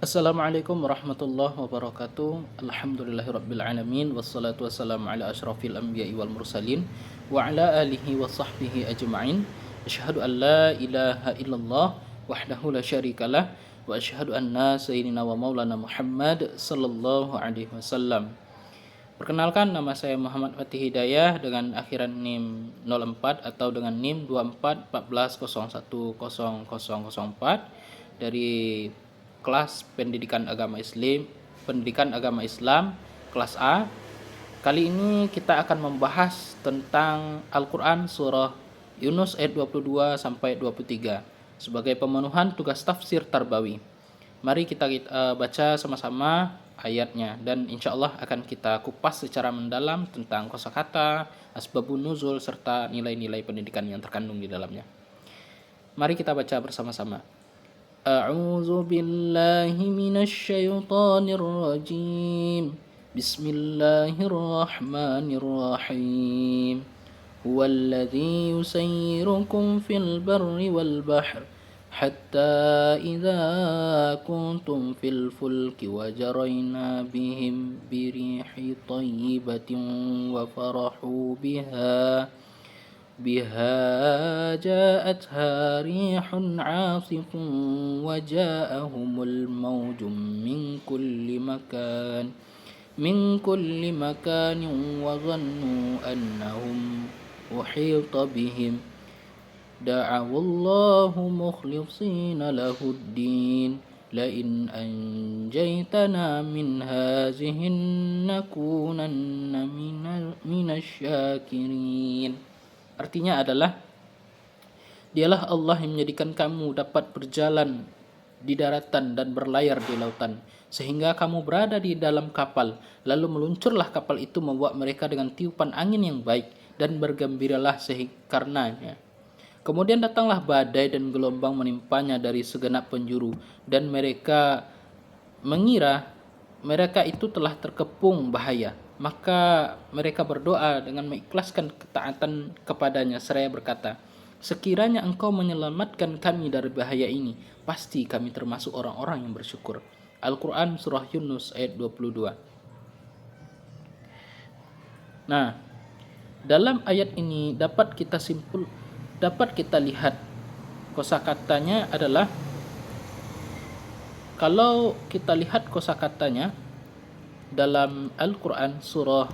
Assalamualaikum warahmatullahi wabarakatuh. Alhamdulillahirabbil alamin wassalatu wassalamu ala asyrafil anbiya'i wal mursalin wa ala alihi wa sahbihi ajma'in. Asyhadu an la ilaha illallah wahdahu la syarikalah wa asyhadu anna sayyidina wa maulana Muhammad sallallahu alaihi wasallam. Perkenalkan, nama saya Muhammad Fatih Hidayah dengan akhiran NIM 04 atau dengan NIM 2414010004 dari kelas Pendidikan Agama Islam kelas A. Kali ini kita akan membahas tentang Al-Qur'an surah Yunus ayat 22 sampai 23 sebagai pemenuhan tugas tafsir tarbawi. Mari kita baca sama-sama ayatnya dan insya Allah akan kita kupas secara mendalam tentang kosakata, asbabun nuzul serta nilai-nilai pendidikan yang terkandung di dalamnya. Mari kita baca bersama-sama. A'udzu billahi minasy syaithanir rajim. Bismillahirrahmanirrahim. Huwallazi yusayyirukum fil barri wal bahri حتى إذا كنتم في الفلك وجرينا بهم بريح طيبة وفرحوا بها جاءتها ريح عاصف وجاءهم الموج من كل مكان وظنوا أنهم أحيط بهم دعوا الله مخلصين له الدين لئن أنجيتنا من هذه لنكونن من الشاكرين. Artinya adalah, dialah Allah yang menjadikan kamu dapat berjalan di daratan dan berlayar di lautan, sehingga kamu berada di dalam kapal. Lalu meluncurlah kapal itu membawa mereka dengan tiupan angin yang baik, dan bergembiralah karenanya. Kemudian datanglah badai dan gelombang menimpanya dari segenap penjuru, dan mereka mengira mereka itu telah terkepung bahaya. Maka mereka berdoa dengan mengikhlaskan ketaatan kepadanya seraya berkata, sekiranya engkau menyelamatkan kami dari bahaya ini, pasti kami termasuk orang-orang yang bersyukur. Al-Quran surah Yunus ayat 22. Nah, dalam ayat ini dapat kita lihat kosakatanya adalah, kalau kita lihat kosakatanya dalam Al-Quran surah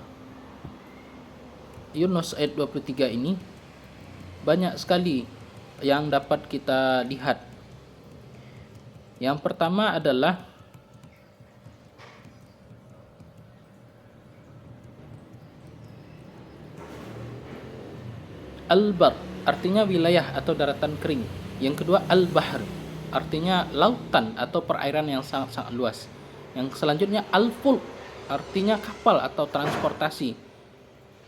Yunus ayat 23 ini banyak sekali yang dapat kita lihat. Yang pertama adalah Al-Bar, artinya wilayah atau daratan kering. Yang kedua Al-Bahr, artinya lautan atau perairan yang sangat-sangat luas. Yang selanjutnya Al-Fulk, artinya kapal atau transportasi.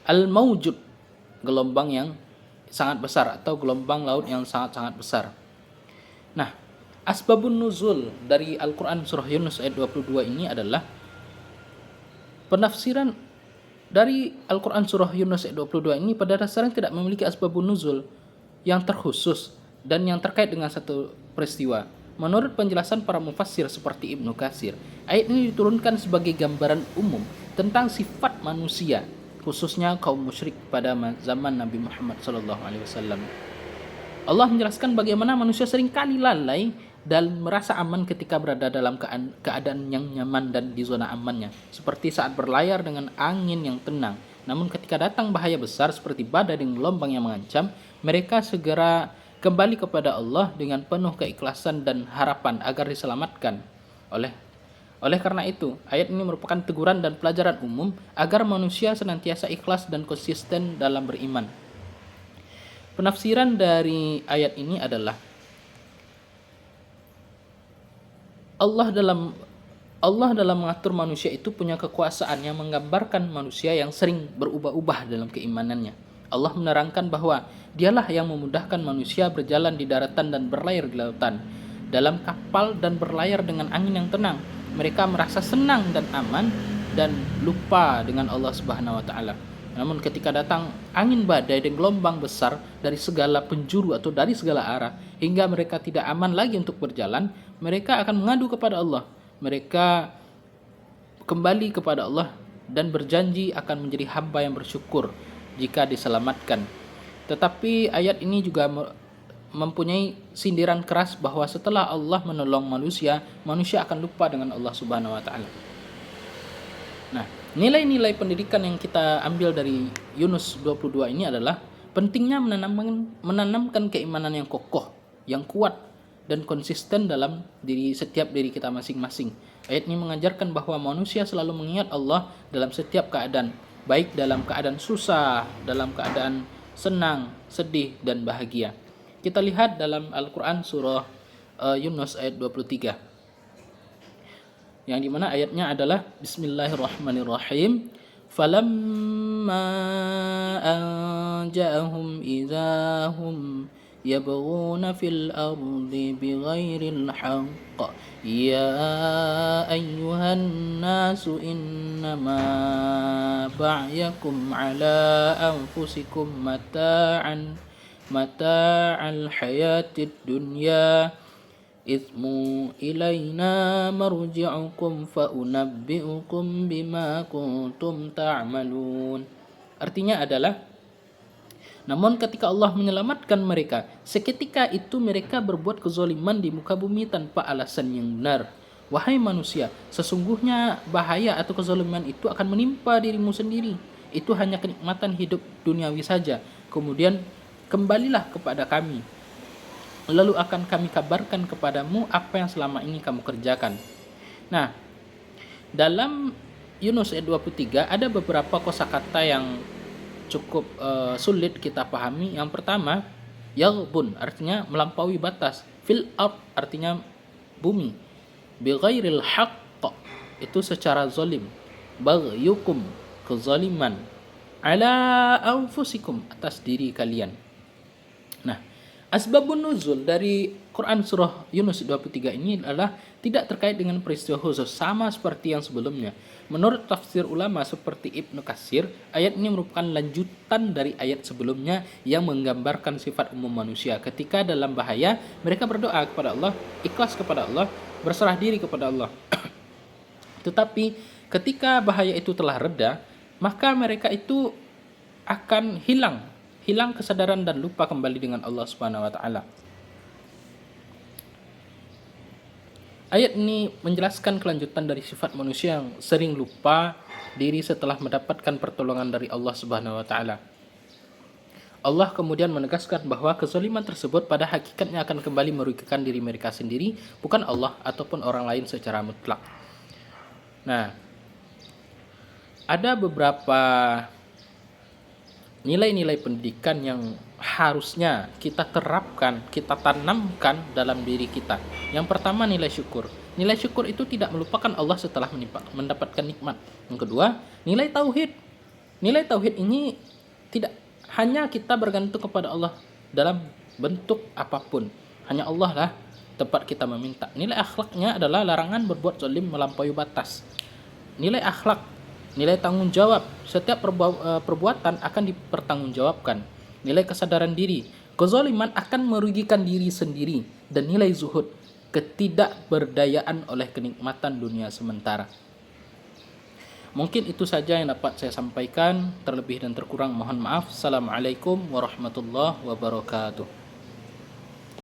Al-Mawjud, gelombang yang sangat besar atau gelombang laut yang sangat-sangat besar. Nah, asbabun nuzul dari Al-Quran surah Yunus ayat 22 ini adalah penafsiran dari Al-Quran surah Yunus ayat 22 ini pada dasarnya tidak memiliki asbabun nuzul yang terkhusus dan yang terkait dengan satu peristiwa. Menurut penjelasan para mufassir seperti Ibnu Katsir, ayat ini diturunkan sebagai gambaran umum tentang sifat manusia, khususnya kaum musyrik pada zaman Nabi Muhammad SAW. Allah menjelaskan bagaimana manusia seringkali lalai dan merasa aman ketika berada dalam keadaan yang nyaman dan di zona amannya, seperti saat berlayar dengan angin yang tenang. Namun ketika datang bahaya besar seperti badai dan gelombang yang mengancam, mereka segera kembali kepada Allah dengan penuh keikhlasan dan harapan agar diselamatkan. Oleh karena itu, ayat ini merupakan teguran dan pelajaran umum agar manusia senantiasa ikhlas dan konsisten dalam beriman. Penafsiran dari ayat ini adalah, Allah dalam mengatur manusia itu punya kekuasaan yang menggambarkan manusia yang sering berubah-ubah dalam keimanannya. Allah menerangkan bahwa dialah yang memudahkan manusia berjalan di daratan dan berlayar di lautan, dalam kapal dan berlayar dengan angin yang tenang. Mereka merasa senang dan aman dan lupa dengan Allah Subhanahu wa taala. Namun ketika datang angin badai dan gelombang besar dari segala penjuru atau dari segala arah, hingga mereka tidak aman lagi untuk berjalan, mereka akan mengadu kepada Allah. mereka kembali kepada Allah dan berjanji akan menjadi hamba yang bersyukur jika diselamatkan. Tetapi ayat ini juga mempunyai sindiran keras bahwa setelah Allah menolong manusia, manusia akan lupa dengan Allah Subhanahu wa taala. Nah, nilai-nilai pendidikan yang kita ambil dari Yunus 22 ini adalah pentingnya menanamkan keimanan yang kokoh, yang kuat dan konsisten dalam setiap diri kita masing-masing. Ayat ini mengajarkan bahwa manusia selalu mengingat Allah dalam setiap keadaan, baik dalam keadaan susah, dalam keadaan senang, sedih, dan bahagia. Kita lihat dalam Al-Quran surah Yunus ayat 23, yang dimana ayatnya adalah Bismillahirrahmanirrahim. Falamma anja'ahum idahum yabghuna fil ardi bighairil haqq ya ayyuhan nasu innama ba'yakum ala anfusikum mata'al hayatid dunya Ithmu ilaina marji'ukum fa'unabbi'ukum bima kuntum ta'malun. Artinya adalah, namun ketika Allah menyelamatkan mereka, seketika itu mereka berbuat kezaliman di muka bumi tanpa alasan yang benar. Wahai manusia, sesungguhnya bahaya atau kezaliman itu akan menimpa dirimu sendiri. Itu hanya kenikmatan hidup duniawi saja. Kemudian kembalilah kepada kami, lalu akan kami kabarkan kepadamu apa yang selama ini kamu kerjakan. Nah, dalam Yunus ayat 23 ada beberapa kosakata yang cukup sulit kita pahami. Yang pertama, yaghbun artinya melampaui batas, fil ard artinya bumi, bighairil haqq itu secara zalim, baghyukum kezaliman, ala anfusikum atas diri kalian. Nah, asbabun nuzul dari Quran surah Yunus 23 ini adalah tidak terkait dengan peristiwa khusus, sama seperti yang sebelumnya. Menurut tafsir ulama seperti Ibnu Katsir, ayat ini merupakan lanjutan dari ayat sebelumnya yang menggambarkan sifat umum manusia. Ketika dalam bahaya, mereka berdoa kepada Allah, ikhlas kepada Allah, berserah diri kepada Allah. Tetapi ketika bahaya itu telah reda, maka mereka itu akan hilang kesadaran dan lupa kembali dengan Allah Subhanahu wa taala. Ayat ini menjelaskan kelanjutan dari sifat manusia yang sering lupa diri setelah mendapatkan pertolongan dari Allah Subhanahu wa taala. Allah kemudian menegaskan bahwa kezaliman tersebut pada hakikatnya akan kembali merugikan diri mereka sendiri, bukan Allah ataupun orang lain secara mutlak. Nah, ada beberapa nilai-nilai pendidikan yang harusnya kita terapkan, kita tanamkan dalam diri kita. Yang pertama, nilai syukur. Nilai syukur itu tidak melupakan Allah setelah mendapatkan nikmat. Yang kedua, nilai tauhid. Nilai tauhid ini tidak hanya kita bergantung kepada Allah dalam bentuk apapun. Hanya Allah lah tempat kita meminta. Nilai akhlaknya adalah larangan berbuat zalim melampaui batas. Nilai akhlak, nilai tanggung jawab, setiap perbuatan akan dipertanggungjawabkan. Nilai kesadaran diri, kezaliman akan merugikan diri sendiri. Dan nilai zuhud, ketidakberdayaan oleh kenikmatan dunia sementara. Mungkin itu saja yang dapat saya sampaikan. Terlebih dan terkurang mohon maaf. Assalamualaikum warahmatullahi wabarakatuh.